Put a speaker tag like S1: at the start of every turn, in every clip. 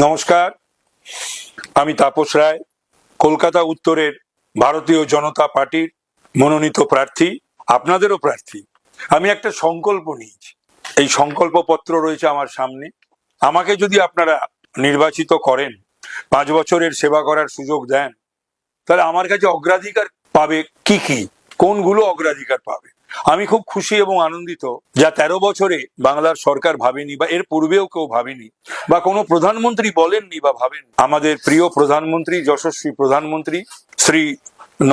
S1: নমস্কার, আমি তাপস রায়, কলকাতা উত্তরের ভারতীয় জনতা পার্টির মনোনীত প্রার্থী, আপনাদেরও প্রার্থী। আমি একটা সংকল্প নিয়েছি, এই সংকল্প পত্র রয়েছে আমার সামনে। আমাকে যদি আপনারা নির্বাচিত করেন, 5 বছরের সেবা করার সুযোগ দেন, তাহলে আমার কাছে অগ্রাধিকার পাবে কি কি, কোনগুলো অগ্রাধিকার পাবে। আমি খুব খুশি এবং আনন্দিত, যা 13 বছরে বাংলার সরকার ভাবেনি, বা এর পূর্বেও কেউ ভাবেনি, বা কোনো প্রধানমন্ত্রী বলেননি বা ভাবেন। আমাদের প্রিয় প্রধানমন্ত্রী, যশস্বী প্রধানমন্ত্রী শ্রী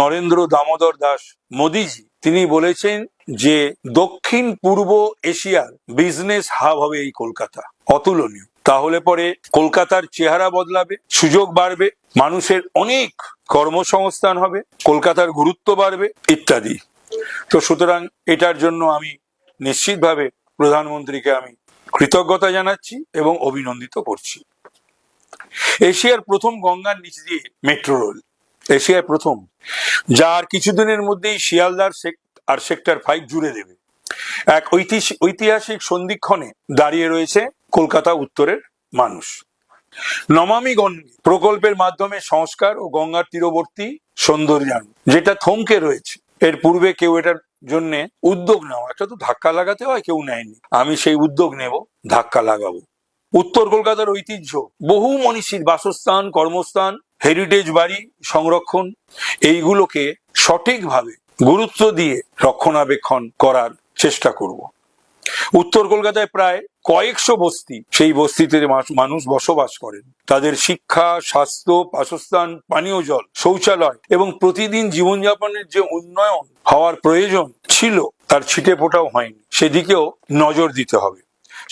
S1: নরেন্দ্র দামোদর দাস মোদীজি, তিনি বলেছেন যে দক্ষিণ পূর্ব এশিয়ার বিজনেস হাব হবে এই কলকাতা। অতুলনীয়। তাহলে পরে কলকাতার চেহারা বদলাবে, সুযোগ বাড়বে, মানুষের অনেক কর্মসংস্থান হবে, কলকাতার গুরুত্ব বাড়বে ইত্যাদি। তো সুতরাং এটার জন্য আমি নিশ্চিতভাবে প্রধানমন্ত্রীকে আমি কৃতজ্ঞতা জানাচ্ছি এবং অভিনন্দিত করছি। এশিয়ার প্রথম গঙ্গার নিচ দিয়ে মেট্রো রেল, এশিয়ার প্রথম, যা আর কিছুদিনের মধ্যেই শিয়ালদার আর সেক্টর 5 জুড়ে দেবে। এক ঐতিহাসিক সন্ধিক্ষণে দাঁড়িয়ে রয়েছে কলকাতা উত্তরের মানুষ। নমামি গঙ্গে প্রকল্পের মাধ্যমে সংস্কার ও গঙ্গার তীরবর্তী সৌন্দর্যায়ন, যেটা থমকে রয়েছে। এর পূর্বে কেউ এটার জন্য উদ্যোগ নেওয়া, একটা তো ধাক্কা লাগাতে হয়, কেউ নেয়নি। আমি সেই উদ্যোগ নেব, ধাক্কা লাগাবো। উত্তর কলকাতার ঐতিহ্য, বহু মনীষীর বাসস্থান, কর্মস্থান, হেরিটেজ বাড়ি সংরক্ষণ, এইগুলোকে সঠিকভাবে গুরুত্ব দিয়ে রক্ষণাবেক্ষণ করার চেষ্টা করব। উত্তর কলকাতায় প্রায় কয়েকশো বস্তি, সেই বস্তিতে মানুষ বসবাস করেন। তাদের শিক্ষা, স্বাস্থ্য, বাসস্থান, পানীয় জল, শৌচালয় এবং প্রতিদিন জীবনযাপনের যে উন্নয়ন হওয়ার প্রয়োজন ছিল, তার ছিটে ফোটাও হয়নি। সেদিকেও নজর দিতে হবে।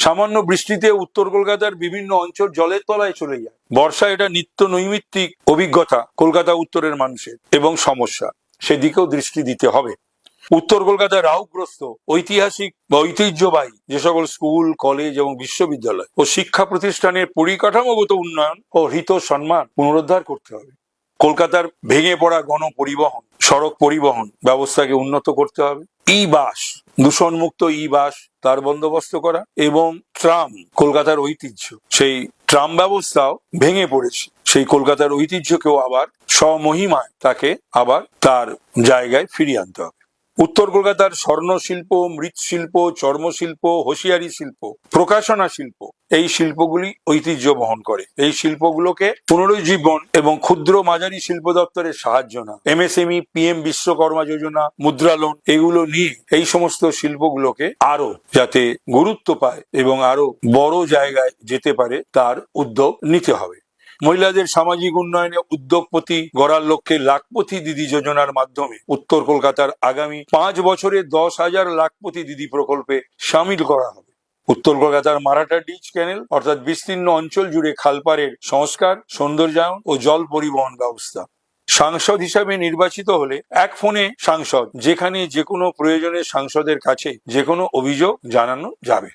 S1: সামান্য বৃষ্টিতে উত্তর কলকাতার বিভিন্ন অঞ্চল জলের তলায় চলে যায়। বর্ষায় এটা নিত্য নৈমিত্তিক অভিজ্ঞতা কলকাতা উত্তরের মানুষের এবং সমস্যা, সেদিকেও দৃষ্টি দিতে হবে। উত্তর কলকাতার রাহুগ্রস্ত ঐতিহাসিক বা ঐতিহ্যবাহী যে সকল স্কুল, কলেজ এবং বিশ্ববিদ্যালয় ও শিক্ষা প্রতিষ্ঠানের পরিকাঠামোগত উন্নয়ন ও হিত সম্মান পুনরুদ্ধার করতে হবে। কলকাতার ভেঙে পড়া গণপরিবহন, সড়ক পরিবহন ব্যবস্থাকে উন্নত করতে হবে। ই বাস, দূষণমুক্ত ই বাস, তার বন্দোবস্ত করা, এবং ট্রাম, কলকাতার ঐতিহ্য, সেই ট্রাম ব্যবস্থাও ভেঙে পড়েছে। সেই কলকাতার ঐতিহ্যকেও আবার স্বমহিমায় তাকে আবার তার জায়গায় ফিরিয়ে আনতে হবে। উত্তর কলকাতার স্বর্ণ শিল্প, মৃৎশিল্প, চর্মশিল্প, হোসিয়ারি শিল্প, প্রকাশনা শিল্প, এই শিল্পগুলি ঐতিহ্য বহন করে। এই শিল্পগুলোকে পুনরুজ্জীবন এবং ক্ষুদ্র মাঝারি শিল্প দপ্তরের সাহায্য না, এমএসএমই, পিএম বিশ্বকর্মা যোজনা, মুদ্রা লোন, এগুলো নিয়ে এই সমস্ত শিল্পগুলোকে আরো যাতে গুরুত্ব পায় এবং আরো বড় জায়গায় যেতে পারে, তার উদ্যোগ নিতে হবে। মহিলাদের সামাজিক উন্নয়নে উদ্যোগপতি গড়ার লক্ষ্যে লাখপতি দিদি যোজনার মাধ্যমে উত্তর কলকাতার আগামী 5 বছরে 10,000 লাখপতি দিদি প্রকল্পে সামিল করা হবে। উত্তর কলকাতার মারাঠা ডিচ ক্যানেল অর্থাৎ বিস্তীর্ণ অঞ্চল জুড়ে খালপাড়ের সংস্কার, সৌন্দর্যায়ন ও জল পরিবহন ব্যবস্থা। সাংসদ হিসাবে নির্বাচিত হলে এক ফোনে সাংসদ, যেখানে যে কোনো প্রয়োজনে সাংসদের কাছে যে কোনো অভিযোগ জানানো যাবে।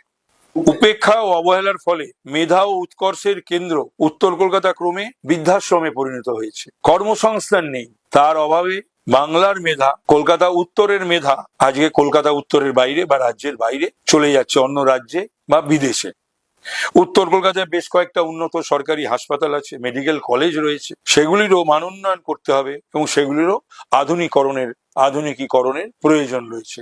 S1: উপেক্ষা ও অবহেলার ফলে মেধা ও উৎকর্ষের কেন্দ্র উত্তর কলকাতা ক্রমে বৃদ্ধাশ্রমে পরিণত হয়েছে। কর্মসংস্থান নেই, তার অভাবে বাংলার মেধা, কলকাতা উত্তরের মেধা আজকে কলকাতা উত্তরের বাইরে বা রাজ্যের বাইরে চলে যাচ্ছে, অন্য রাজ্যে বা বিদেশে। উত্তর কলকাতায় বেশ কয়েকটা উন্নত সরকারি হাসপাতাল আছে, মেডিকেল কলেজ রয়েছে, সেগুলিরও মান উন্নয়ন করতে হবে এবং সেগুলিরও আধুনিকীকরণের প্রয়োজন রয়েছে।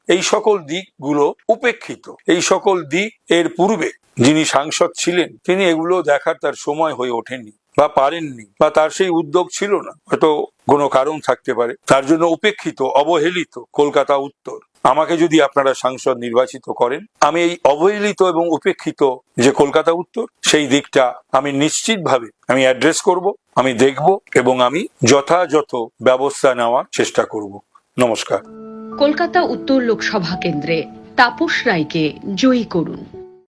S1: এই সকল দিকগুলো উপেক্ষিত। এই সকল দিক এর পূর্বে যিনি সাংসদ ছিলেন, তিনি এগুলো দেখার তার সময় হয়ে ওঠেননি বা পারেননি, বা তার সেই উদ্যোগ ছিল না, হয়তো কোনো কারণ থাকতে পারে, তার জন্য উপেক্ষিত, অবহেলিত কলকাতা উত্তর। আমাকে যদি আপনারা সাংসদ নির্বাচিত করেন, আমি এই অবহেলিত এবং উপেক্ষিত যে কলকাতা উত্তর, সেই দিকটা আমি নিশ্চিতভাবে আমি অ্যাড্রেস করব, আমি দেখব এবং আমি যথাযথ ব্যবস্থা নেওয়ার চেষ্টা করব। নমস্কার।
S2: কলকাতা উত্তর লোকসভা কেন্দ্রে তাপস রায়কে জয়ী করুন।